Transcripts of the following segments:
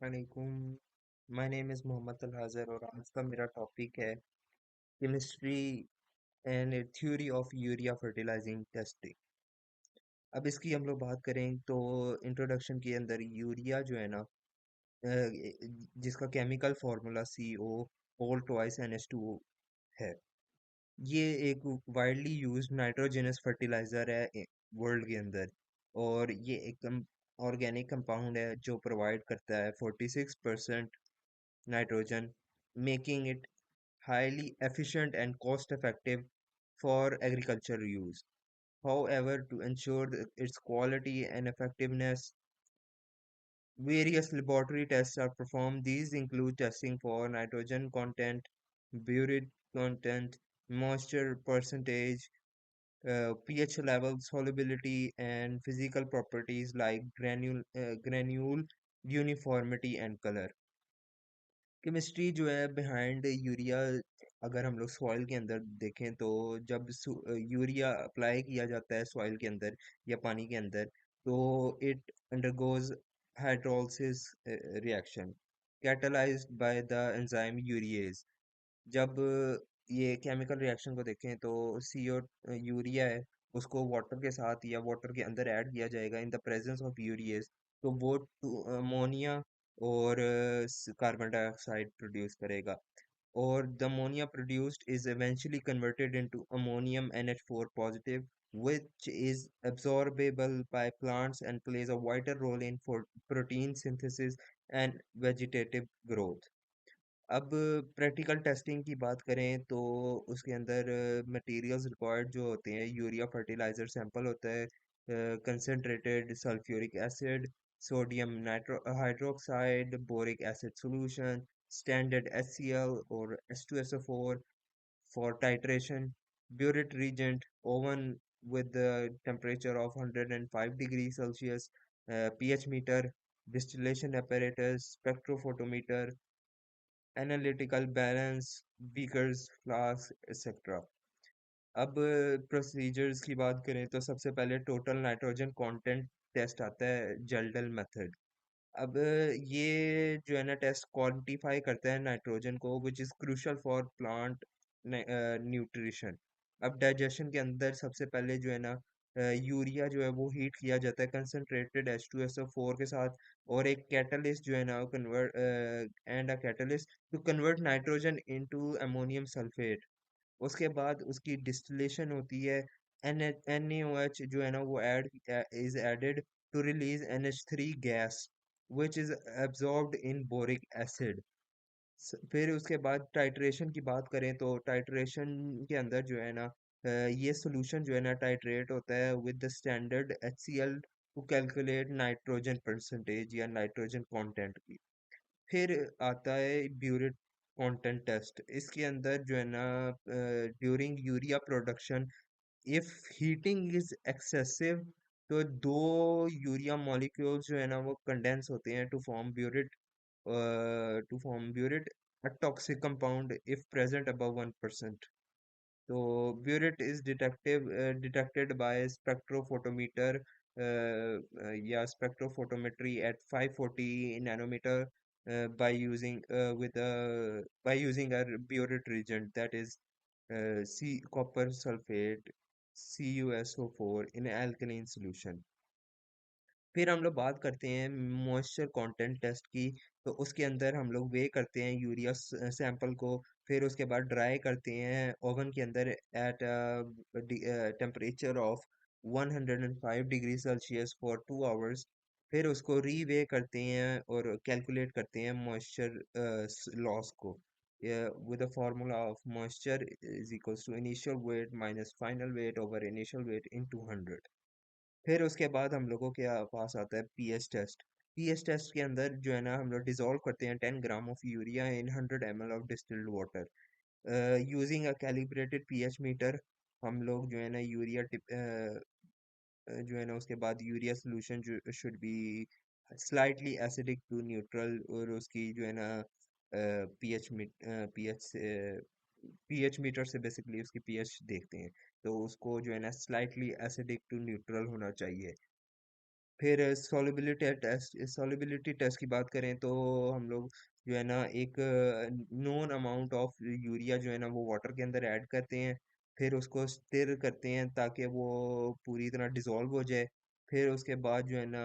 वालेकुम। My name is Mohammad अल हाज़र और आज का मेरा टॉपिक है chemistry and theory of urea fertilising testing. अब इसकी हम लोग बात करें तो इंट्रोडक्शन के अंदर यूरिया जो है ना, जिसका chemical formula CO whole twice NH2O है। ये एक वाइडली यूज्ड नाइट्रोजनस फर्टिलाइजर है वर्ल्ड के अंदर। और ये एक ऑर्गेनिक कंपाउंड है जो प्रोवाइड करता है 46% nitrogen, making it highly efficient and cost effective for agricultural use. However, to ensure its quality and effectiveness, various laboratory tests are performed. These include testing for nitrogen content, buried content, moisture percentage, pH level, solubility, and physical properties like granule uniformity and color. Chemistry जो है behind urea, अगर हम लोग soil के अंदर देखें तो जब यूरिया अप्लाई किया जाता है सॉइल के अंदर या पानी के अंदर, तो it undergoes hydrolysis reaction catalysed by the enzyme urease. जब ये केमिकल रिएक्शन को देखें तो CO यूरिया है, उसको वाटर के साथ या वाटर के अंदर ऐड किया जाएगा in the presence of urease. तो वो अमोनिया और कार्बन डाइऑक्साइड प्रोड्यूस करेगा, और the ammonia produced is eventually converted into ammonium NH4 positive, which is absorbable by plants and plays a vital role in protein synthesis and vegetative growth. अब practical testing की बात करें तो उसके अंदर materials required जो होते हैं, यूरिया फर्टिलाइजर सैंपल होता है, concentrated sulphuric acid, sodium nitro hydroxide, boric acid solution, standard HCl और H2SO4 for titration, burette reagent, oven with the temperature of 105 degrees Celsius, pH meter, distillation apparatus, spectrophotometer, analytical balance, beakers, flask etcetera. अब procedures की बात करें तो सबसे पहले total nitrogen content test आता है, जेल्डल मेथड। अब ये जो है ना टेस्ट क्वांटिफाई करता है नाइट्रोजन को, which is crucial for plant nutrition. अब डाइजेशन के अंदर सबसे पहले जो है ना, यूरिया जो है वो हीट किया जाता है कंसनट्रेटेड H2SO4 के साथ, और एक कैटलिस्ट जो है ना convert and a catalyst to convert nitrogen into ammonium sulphate. उसके बाद उसकी डिस्टिलेशन होती है, NaOH जो है ना वो add is added to release NH3 gas which is absorbed in boric acid. फिर उसके बाद टाइट्रेशन की बात करें तो टाइट्रेशन के अंदर जो है ना, ये सॉल्यूशन जो है ना टाइट्रेट होता है with the standard HCl to calculate nitrogen percentage या नाइट्रोजन कंटेंट की। फिर आता है ब्यूरेट कंटेंट टेस्ट। इसके अंदर जो है ना, during urea production, if heating is excessive, तो दो यूरिया मॉलिक्यूल्स जो है ना वो कंडेंस होते हैं to form biuret, a toxic compound if present above 1%. तो biuret is detected by spectrophotometer या spectrophotometry at 540 nanometre by using by using a burette reagent, that is C copper sulfate CuSO4 in alkaline solution. फिर हम लोग बात करते हैं moisture content test की। तो उसके अंदर हम लोग वे करते हैं यूरिया सैंपल को, फिर उसके बाद ड्राई करते हैं ओवन के अंदर at temperature of 105 degree Celsius for 2 hours. फिर उसको रीवे करते हैं और कैलकुलेट करते हैं मॉइस्चर लॉस को, with the formula of moisture is equals to initial weight minus final weight over initial weight in 200। फिर उसके बाद हम लोगों के पास आता है पीएच टेस्ट। पीएच टेस्ट के अंदर जो है ना हम लोग डिसॉल्व करते हैं 10 gram of urea in 100 ml of distilled water using a calibrated pH meter. हम लोग जो है ना जो है ना उसके बाद यूरिया सोल्यूशन जो should be slightly acidic to neutral, और उसकी जो है ना पीएच पीएच से पीएच मीटर से बेसिकली उसकी पीएच देखते हैं। तो उसको जो है ना स्लाइटली एसिडिक टू न्यूट्रल होना चाहिए। फिर सॉलिबिलिटी टेस्ट की बात करें तो हम लोग जो है ना एक नोन अमाउंट ऑफ यूरिया जो है ना वो वाटर के अंदर ऐड करते हैं। फिर उसको स्टिर करते हैं ताकि वो पूरी तरह डिसॉल्व हो जाए। फिर उसके बाद जो है ना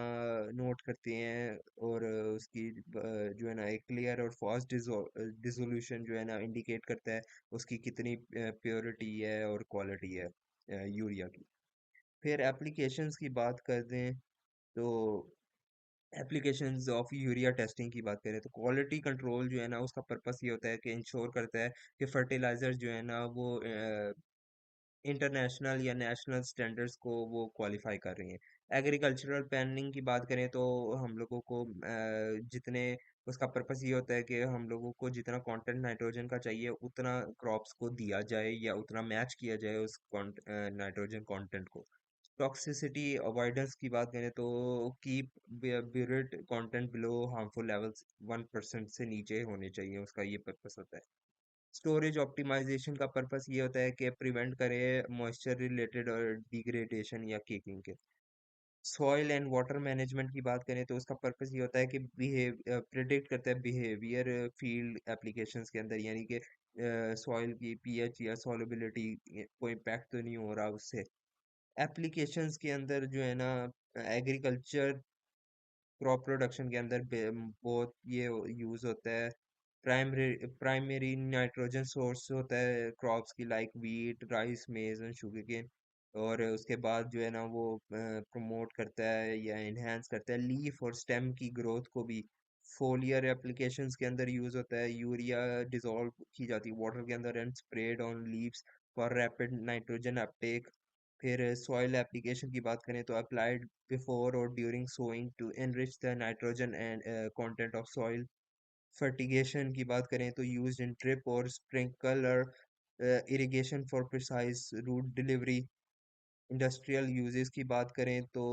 नोट करते हैं, और उसकी जो है ना एक क्लियर और फास्ट डिसोल्यूशन जो है ना इंडिकेट करता है उसकी कितनी प्योरिटी है और क्वालिटी है यूरिया की। फिर एप्लीकेशंस की बात कर दें तो एप्लीकेशंस ऑफ यूरिया टेस्टिंग की बात करें तो क्वालिटी कंट्रोल जो है ना उसका पर्पस ये होता है कि इंश्योर करता है कि फर्टिलाइजर जो है ना वो इंटरनेशनल या नेशनल स्टैंडर्ड्स को वो क्वालिफाई कर रही हैं। एग्रीकल्चरल प्लानिंग की बात करें तो हम लोगों को जितने उसका पर्पस ये होता है कि हम लोगों को जितना कंटेंट नाइट्रोजन का चाहिए उतना क्रॉप्स को दिया जाए या उतना मैच किया जाए उस नाइट्रोजन कंटेंट को। टॉक्सिसिटी अवॉइडेंस की बात करें तो keep burette content below harmful levels 1% से नीचे होने चाहिए, उसका ये पर्पस होता है। स्टोरेज ऑप्टिमाइजेशन का पर्पस ये होता है कि प्रिवेंट करे मॉइस्चर रिलेटेड और डिग्रेडेशन या केकिंग के। सॉइल एंड वाटर मैनेजमेंट की बात करें तो उसका पर्पस ये होता है कि बिहेव प्रिडिक्ट करता है बिहेवियर फील्ड एप्लीकेशंस के अंदर, यानी कि सॉइल की पीएच या सॉल्युबिलिटी कोई इम्पैक्ट तो नहीं हो रहा उससे। एप्लीकेशंस के अंदर जो है ना एग्रीकल्चर क्रॉप प्रोडक्शन के अंदर बहुत ये यूज होता है। प्राइमरी प्राइमरी नाइट्रोजन सोर्स होता है क्रॉप्स की, लाइक वीट, राइस, मेज एंड शुगरकेन। और उसके बाद जो है ना वो प्रमोट करता है या इन्हेंस करता है लीफ और स्टेम की ग्रोथ को भी। फोलियर एप्लीकेशंस के अंदर यूज होता है, यूरिया डिसॉल्व की जाती है वाटर के अंदर and spread on leaves for rapid nitrogen uptake. फिर सॉइल एप्लीकेशन की बात करें तो अप्लाइड बिफोर और during sowing to enrich the nitrogen and content of soil. Fertigation की बात करें तो यूज्ड इन ड्रिप और sprinkler irrigation for precise root delivery. Industrial uses की बात करें तो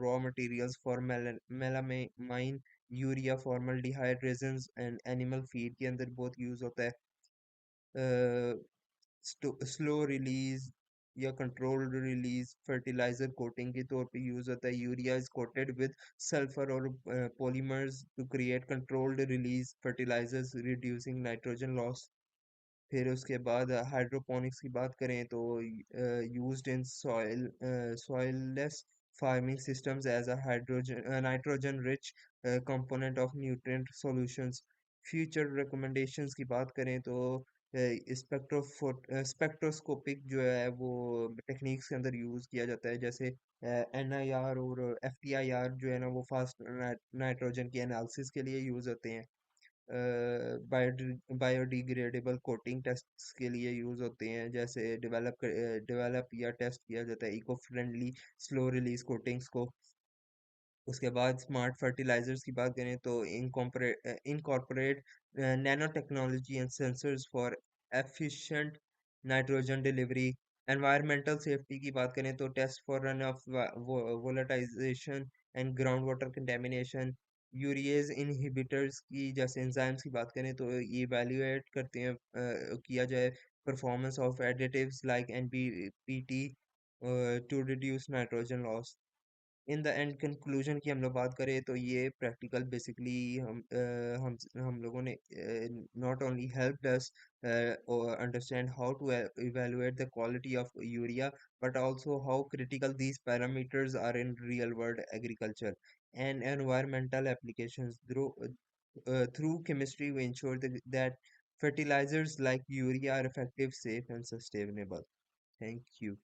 raw materials for melamine, urea, formaldehyde resins and animal feed के अंदर बहुत यूज होता है। स्लो रिलीज या कंट्रोल्ड रिलीज फर्टिलाइजर कोटिंग के तौर पे यूज होता है। Urea is coated with sulphur और polymers to create controlled release fertilisers reducing nitrogen loss. फिर उसके बाद हाइड्रोपोनिक्स की बात करें तो used in soilless farming systems as a hydrogen nitrogen rich component of nutrient solutions. Future recommendations की बात करें तो स्पेक्ट्रोस्कोपिक जो है वो टेक्निक्स के अंदर यूज किया जाता है, जैसे एनआईआर और एफटीआईआर जो है ना वो फास्ट नाइट्रोजन की एनालिसिस के लिए यूज होते हैं। बायोडिग्रेडेबल कोटिंग टेस्ट्स के लिए यूज होते हैं, जैसे डेवलप या टेस्ट किया जाता है eco friendly slow release coatings को। उसके बाद स्मार्ट फर्टिलाइजर्स की बात करें तो incorporate nano technology and sensors for efficient nitrogen delivery. Environmental safety की बात करें तो test for run off volatilisation and ground water contamination. Urease inhibitors की जैसे एंजाइम्स की बात करें तो ये इवैल्यूएट करते हैं किया जाए performance of additives like NPPT to reduce nitrogen loss. In the end conclusion की हम लोग बात करें तो ये प्रैक्टिकल बेसिकली हम लोगों ने not only helped us understand how to evaluate the quality of urea, but also how critical these parameters are in real world agriculture and environmental applications. Through chemistry we ensure that fertilizers like urea are effective, safe and sustainable. Thank you.